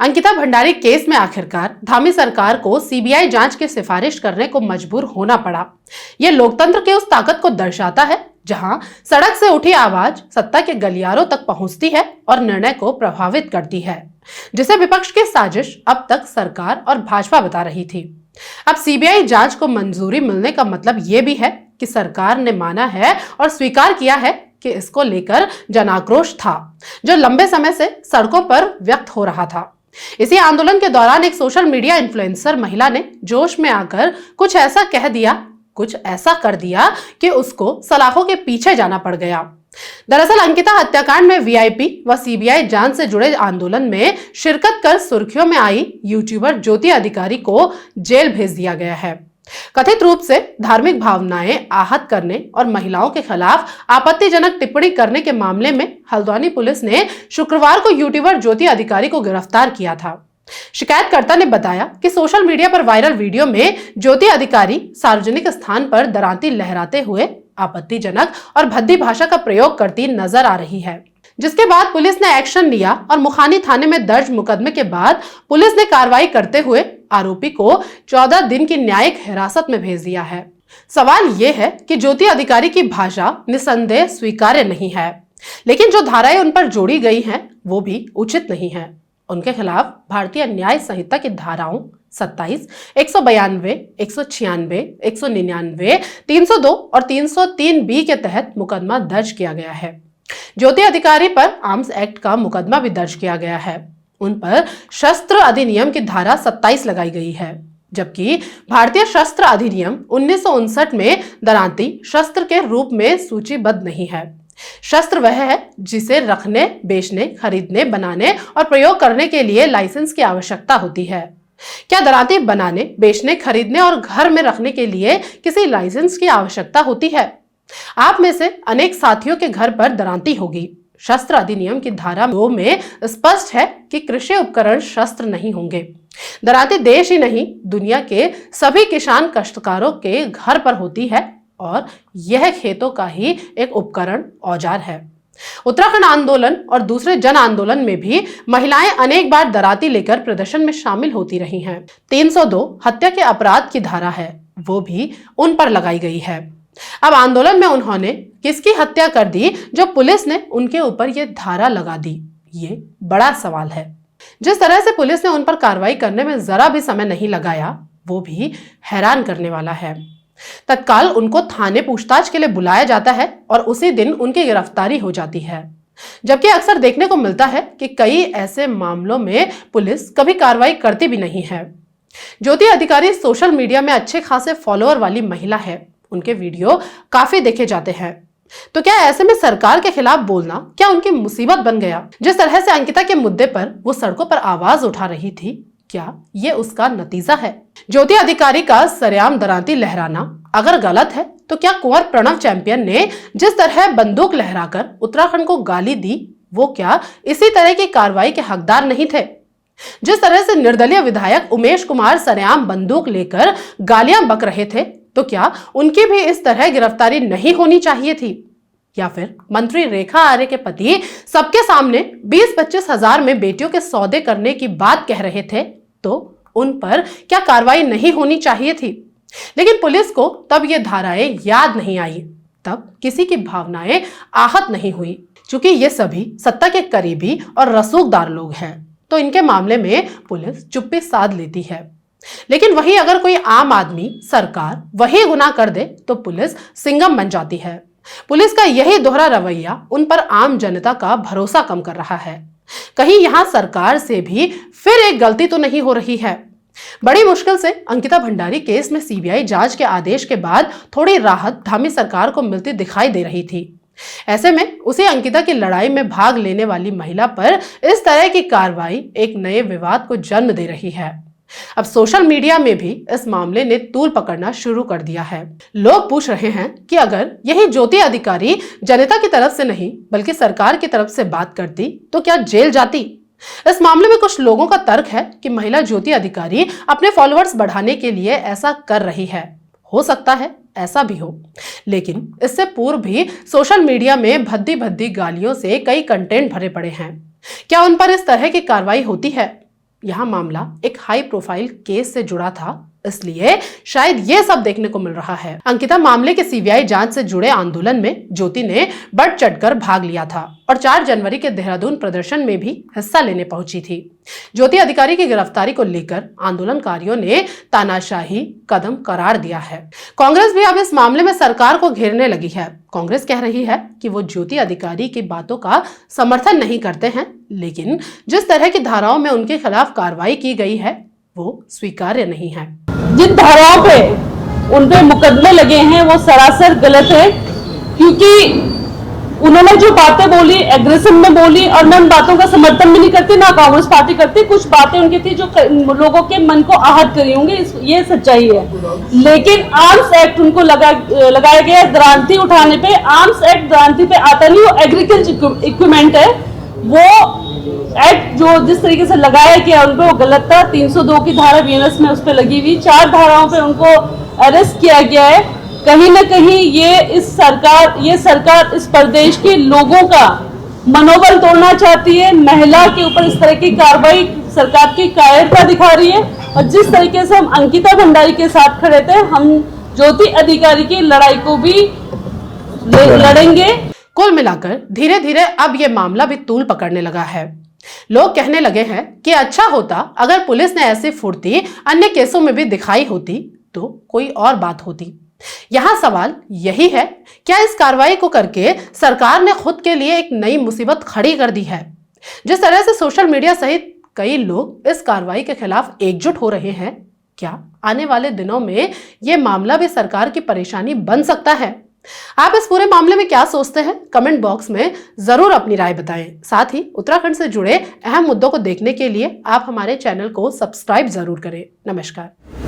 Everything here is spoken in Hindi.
अंकिता भंडारी केस में आखिरकार धामी सरकार को सीबीआई जांच की सिफारिश करने को मजबूर होना पड़ा। यह लोकतंत्र के उस ताकत को दर्शाता है जहां सड़क से उठी आवाज सत्ता के गलियारों तक पहुंचती है और निर्णय को प्रभावित करती है, जिसे विपक्ष की साजिश अब तक सरकार और भाजपा बता रही थी। अब सीबीआई जांच को मंजूरी मिलने का मतलब यह भी है कि सरकार ने माना है और स्वीकार किया है कि इसको लेकर जन आक्रोश था, जो लंबे समय से सड़कों पर व्यक्त हो रहा था। इसी आंदोलन के दौरान एक सोशल मीडिया इन्फ्लुएंसर महिला ने जोश में आकर कुछ ऐसा कह दिया, कुछ ऐसा कर दिया कि उसको सलाखों के पीछे जाना पड़ गया। दरअसल अंकिता हत्याकांड में वीआईपी व सीबीआई जांच से जुड़े आंदोलन में शिरकत कर सुर्खियों में आई यूट्यूबर ज्योति अधिकारी को जेल भेज दिया गया है। कथित रूप से धार्मिक भावनाएं आहत करने और महिलाओं के खिलाफ आपत्तिजनक टिप्पणी करने के मामले में हल्द्वानी पुलिस ने शुक्रवार को यूट्यूबर ज्योति अधिकारी को गिरफ्तार किया था। शिकायतकर्ता ने बताया कि सोशल मीडिया पर वायरल वीडियो में ज्योति अधिकारी सार्वजनिक स्थान पर दरांती लहराते हुए आपत्तिजनक और भद्दी भाषा का प्रयोग करती नजर आ रही है, जिसके बाद पुलिस ने एक्शन लिया और मुखानी थाने में दर्ज मुकदमे के बाद पुलिस ने कार्रवाई करते हुए आरोपी को 14 दिन की न्यायिक हिरासत में भेज दिया है। सवाल यह है कि ज्योति अधिकारी की भाषा निसंदेह स्वीकार्य नहीं है, लेकिन जो धाराएं उन पर जोड़ी गई हैं वो भी उचित नहीं है। उनके खिलाफ भारतीय न्याय संहिता की धाराओं 27, 192, 196, 199, 302 और 303B के तहत मुकदमा दर्ज किया गया है। ज्योति अधिकारी पर आर्म्स एक्ट का मुकदमा भी दर्ज किया गया है। उन पर शस्त्र अधिनियम की धारा 27 लगाई गई है, जबकि भारतीय शस्त्र अधिनियम 1959 में दरांती शस्त्र के रूप में सूचीबद्ध नहीं है। शस्त्र वह है जिसे रखने, बेचने, खरीदने, बनाने और प्रयोग करने के लिए लाइसेंस की आवश्यकता होती है। क्या दरांती बनाने, बेचने, खरीदने और घर में रखने के लिए किसी लाइसेंस की आवश्यकता होती है? आप में से अनेक साथियों के घर पर दरांती होगी। शस्त्र अधिनियम की धारा 2 में स्पष्ट है कि कृषि उपकरण शस्त्र नहीं होंगे। दरांती देश ही नहीं, दुनिया के सभी किसान काश्तकारों के घर पर होती है और यह खेतों का ही एक उपकरण, औजार है। उत्तराखंड आंदोलन और दूसरे जन आंदोलन में भी महिलाएं अनेक बार दरांती लेकर प्रदर्शन में शामिल होती रही हैं। 302 हत्या के अपराध की धारा है, वो भी उन पर लगाई गई है। अब आंदोलन में उन्होंने किसकी हत्या कर दी जो पुलिस ने उनके ऊपर यह धारा लगा दी? ये बड़ा सवाल है। जिस तरह से पुलिस ने उन पर कार्रवाई करने में जरा भी समय नहीं लगाया, वो भी हैरान करने वाला है। तत्काल उनको थाने पूछताछ के लिए बुलाया जाता है और उसी दिन उनकी गिरफ्तारी हो जाती है, जबकि अक्सर देखने को मिलता है कि कई ऐसे मामलों में पुलिस कभी कार्रवाई करती भी नहीं है। ज्योति अधिकारी सोशल मीडिया में अच्छे खासे फॉलोअर वाली महिला है, उनके वीडियो काफी देखे जाते हैं। तो क्या ऐसे में सरकार के खिलाफ बोलना क्या उनकी मुसीबत बन गया? जिस तरह से अंकिता के मुद्दे पर वो सड़कों पर आवाज उठा रही थी, क्या ये उसका नतीजा है? ज्योति अधिकारी का सरेआम दरांती लहराना अगर गलत है तो क्या कुंवर प्रणव चैंपियन ने जिस तरह बंदूक लहराकर उत्तराखंड को गाली दी, वो क्या इसी तरह की कार्रवाई के हकदार नहीं थे? जिस तरह से निर्दलीय विधायक उमेश कुमार सरेआम बंदूक लेकर गालियां बक रहे थे, तो क्या उनकी भी इस तरह गिरफ्तारी नहीं होनी चाहिए थी? या फिर मंत्री रेखा आर्य के पति सबके सामने 20-25 हजार में बेटियों के सौदे करने की बात कह रहे थे, तो उन पर क्या कार्रवाई नहीं होनी चाहिए थी? लेकिन पुलिस को तब ये धाराएं याद नहीं आई, तब किसी की भावनाएं आहत नहीं हुई। चूंकि ये सभी सत्ता के करीबी और रसूखदार लोग हैं, तो इनके मामले में पुलिस चुप्पी साध लेती है। लेकिन वही अगर कोई आम आदमी, सरकार वही गुनाह कर दे तो पुलिस सिंघम बन जाती है। पुलिस का यही दोहरा रवैया उन पर आम जनता का भरोसा कम कर रहा है। कहीं यहां सरकार से भी फिर एक गलती तो नहीं हो रही है? बड़ी मुश्किल से अंकिता भंडारी केस में सीबीआई जांच के आदेश के बाद थोड़ी राहत धामी सरकार को मिलती दिखाई दे रही थी। ऐसे में उसी अंकिता की लड़ाई में भाग लेने वाली महिला पर इस तरह की कार्रवाई एक नए विवाद को जन्म दे रही है। अब सोशल मीडिया में भी इस मामले ने तूल पकड़ना शुरू कर दिया है। लोग पूछ रहे हैं कि अगर यही ज्योति अधिकारी जनता की तरफ से नहीं बल्कि सरकार की तरफ से बात करती तो क्या जेल जाती? इस मामले में कुछ लोगों का तर्क है कि महिला ज्योति अधिकारी अपने फॉलोअर्स बढ़ाने के लिए ऐसा कर रही है। हो सकता है ऐसा भी हो, लेकिन इससे पूर्व भी सोशल मीडिया में भद्दी भद्दी गालियों से कई कंटेंट भरे पड़े हैं। क्या उन पर इस तरह की कार्रवाई होती है? यह मामला एक हाई प्रोफाइल केस से जुड़ा था, इसलिए शायद ये सब देखने को मिल रहा है। अंकिता मामले के सीबीआई जांच से जुड़े आंदोलन में ज्योति ने बढ़ चढ़कर भाग लिया था और 4 जनवरी के देहरादून प्रदर्शन में भी हिस्सा लेने पहुंची थी। ज्योति अधिकारी की गिरफ्तारी को लेकर आंदोलनकारियों ने तानाशाही कदम करार दिया है। कांग्रेस भी अब इस मामले में सरकार को घेरने लगी है। कांग्रेस कह रही है कि वो ज्योति अधिकारी की बातों का समर्थन नहीं करते हैं, लेकिन जिस तरह की धाराओं में उनके खिलाफ कार्रवाई की गई है वो स्वीकार्य नहीं है। जिन धाराओं पे उन पे मुकदमे लगे हैं वो सरासर गलत है, क्योंकि उन्होंने जो बातें बोली एग्रेशन में बोली, और मैं उन बातों का समर्थन भी नहीं करती, ना कांग्रेस पार्टी करती। कुछ बातें उनकी थी जो लोगों के मन को आहत करी होंगी, ये सच्चाई है। लेकिन आर्म्स एक्ट उनको लगाया गया दरांती उठाने पे। आर्म्स एक्ट दरांती पे आता नहीं, वो एग्रीकल्चर इक्विपमेंट है। वो एक्ट जो जिस तरीके से लगाया गया उनको वो गलत था। 302 की धारा बीएनएस में उस पर लगी हुई 4 धाराओं पे उनको अरेस्ट किया गया है। कहीं ना कहीं ये सरकार इस प्रदेश के लोगों का मनोबल तोड़ना चाहती है। महिला के ऊपर इस तरह की कार्रवाई सरकार की कायरता दिखा रही है। और जिस तरीके से हम अंकिता भंडारी के साथ खड़े थे, हम ज्योति अधिकारी की लड़ाई को भी लड़ेंगे। कुल मिलाकर धीरे धीरे अब ये मामला भी तूल पकड़ने लगा है। लोग कहने लगे हैं कि अच्छा होता अगर पुलिस ने ऐसी फुर्ती अन्य केसों में भी दिखाई होती तो कोई और बात होती। यहां सवाल यही है, क्या इस कार्रवाई को करके सरकार ने खुद के लिए एक नई मुसीबत खड़ी कर दी है? जिस तरह से सोशल मीडिया सहित कई लोग इस कार्रवाई के खिलाफ एकजुट हो रहे हैं, क्या आने वाले दिनों में यह मामला भी सरकार की परेशानी बन सकता है? आप इस पूरे मामले में क्या सोचते हैं? कमेंट बॉक्स में जरूर अपनी राय बताएं। साथ ही उत्तराखंड से जुड़े अहम मुद्दों को देखने के लिए आप हमारे चैनल को सब्सक्राइब जरूर करें। नमस्कार।